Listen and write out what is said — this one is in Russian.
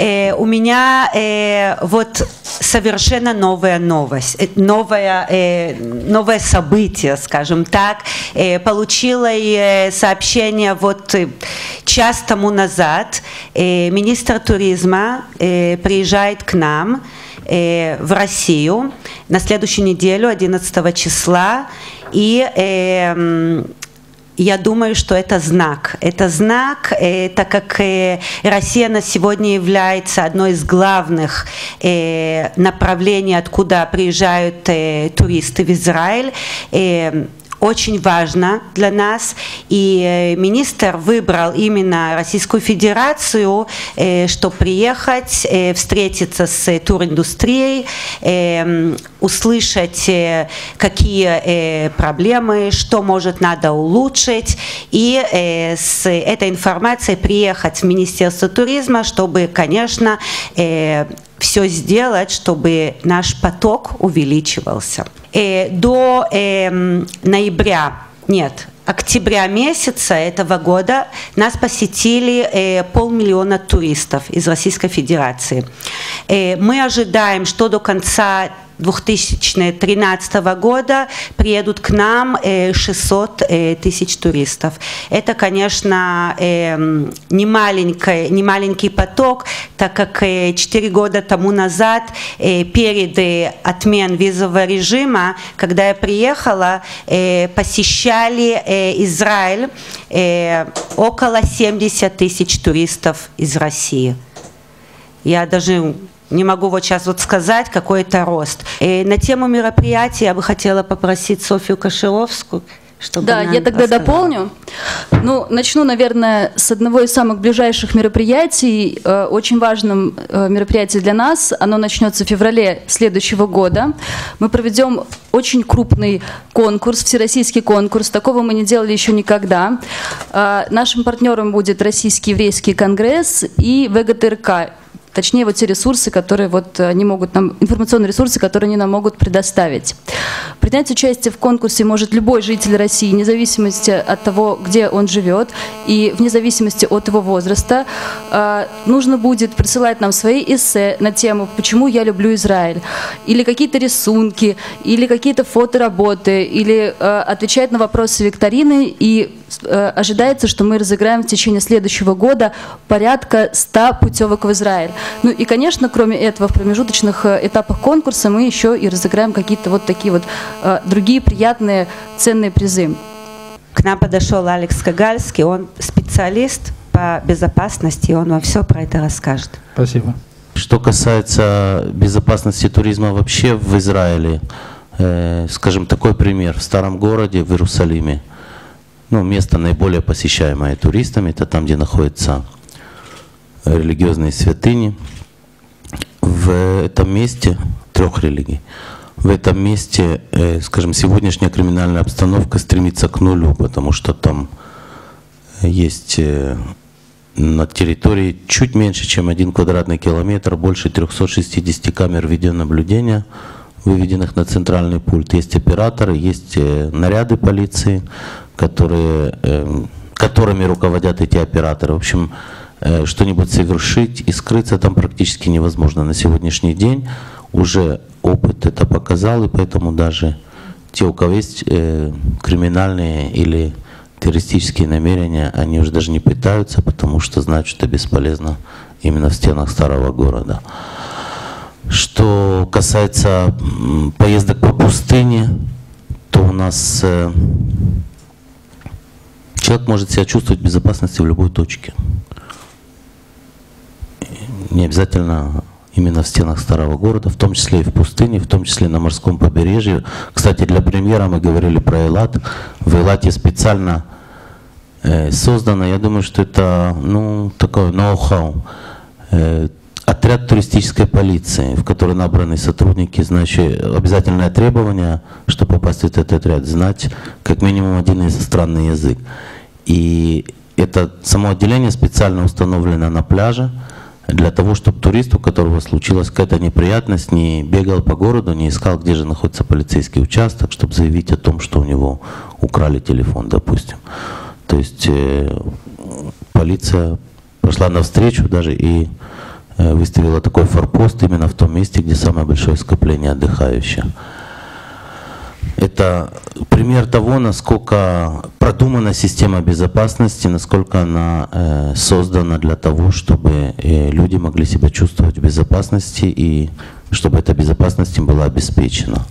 У меня вот совершенно новая новость, новое событие, скажем так. Получила сообщение вот час тому назад. Министр туризма приезжает к нам в Россию на следующую неделю, 11 числа, и я думаю, что это знак. Это знак, так как Россия на сегодня является одной из главных направлений, откуда приезжают туристы в Израиль. Очень важно для нас, и министр выбрал именно Российскую Федерацию, чтобы приехать, встретиться с туриндустрией, услышать, какие проблемы, что может надо улучшить, и с этой информацией приехать в Министерство туризма, чтобы, конечно, все сделать, чтобы наш поток увеличивался. До октября месяца этого года нас посетили 500 000 туристов из Российской Федерации. Мы ожидаем, что до конца 2013 года приедут к нам 600 000 туристов. Это, конечно, не маленький поток, так как 4 года тому назад, перед отменой визового режима, когда я приехала, посещали Израиль около 70 000 туристов из России. Я даже не могу вот сейчас вот сказать, какой это рост. На тему мероприятия я бы хотела попросить Софию Кашировскую, чтобы да, я тогда дополню. Ну, начну, наверное, с одного из самых ближайших мероприятий, очень важным мероприятием для нас. Оно начнется в феврале следующего года. Мы проведем очень крупный конкурс, всероссийский конкурс. Такого мы не делали еще никогда. Нашим партнером будет Российский еврейский конгресс и ВГТРК. Точнее, вот те ресурсы, которые вот они могут нам, информационные ресурсы, которые они нам могут предоставить. Принять участие в конкурсе может любой житель России, вне зависимости от того, где он живет, и вне зависимости от его возраста. Нужно будет присылать нам свои эссе на тему «Почему я люблю Израиль», или какие-то рисунки, или какие-то фотоработы, или отвечать на вопросы викторины, и ожидается, что мы разыграем в течение следующего года порядка 100 путевок в Израиль. Ну и, конечно, кроме этого, в промежуточных этапах конкурса мы еще и разыграем какие-то вот такие вот другие приятные, ценные призы. К нам подошел Алекс Кагальский, он специалист по безопасности, и он вам все про это расскажет. Спасибо. Что касается безопасности туризма вообще в Израиле, скажем, такой пример. В старом городе, в Иерусалиме, ну, место наиболее посещаемое туристами, это там, где находятся религиозные святыни. В этом месте, 3 религий, в этом месте, скажем, сегодняшняя криминальная обстановка стремится к нулю, потому что там есть на территории чуть меньше, чем 1 квадратный километр, больше 360 камер видеонаблюдения, выведенных на центральный пульт. Есть операторы, есть наряды полиции, которыми руководят эти операторы. В общем, что-нибудь совершить и скрыться там практически невозможно. На сегодняшний день уже опыт это показал, и поэтому даже те, у кого есть криминальные или террористические намерения, они уже даже не пытаются, потому что знают, что это бесполезно именно в стенах старого города. Что касается поездок по пустыне, то у нас человек может себя чувствовать в безопасности в любой точке. Не обязательно именно в стенах старого города, в том числе и в пустыне, в том числе на морском побережье. Кстати, для примера мы говорили про Эйлат. В Эйлате специально создано, я думаю, что это такое ноу-хау, отряд туристической полиции, в который набраны сотрудники, знающие обязательное требование, чтобы попасть в этот отряд, знать как минимум один иностранный язык. И это само отделение специально установлено на пляже, для того, чтобы турист, у которого случилась какая-то неприятность, не бегал по городу, не искал, где же находится полицейский участок, чтобы заявить о том, что у него украли телефон, допустим. То есть полиция пошла навстречу даже и выставила такой форпост именно в том месте, где самое большое скопление отдыхающих. Это пример того, насколько продумана система безопасности, насколько она создана для того, чтобы люди могли себя чувствовать в безопасности и чтобы эта безопасность им была обеспечена.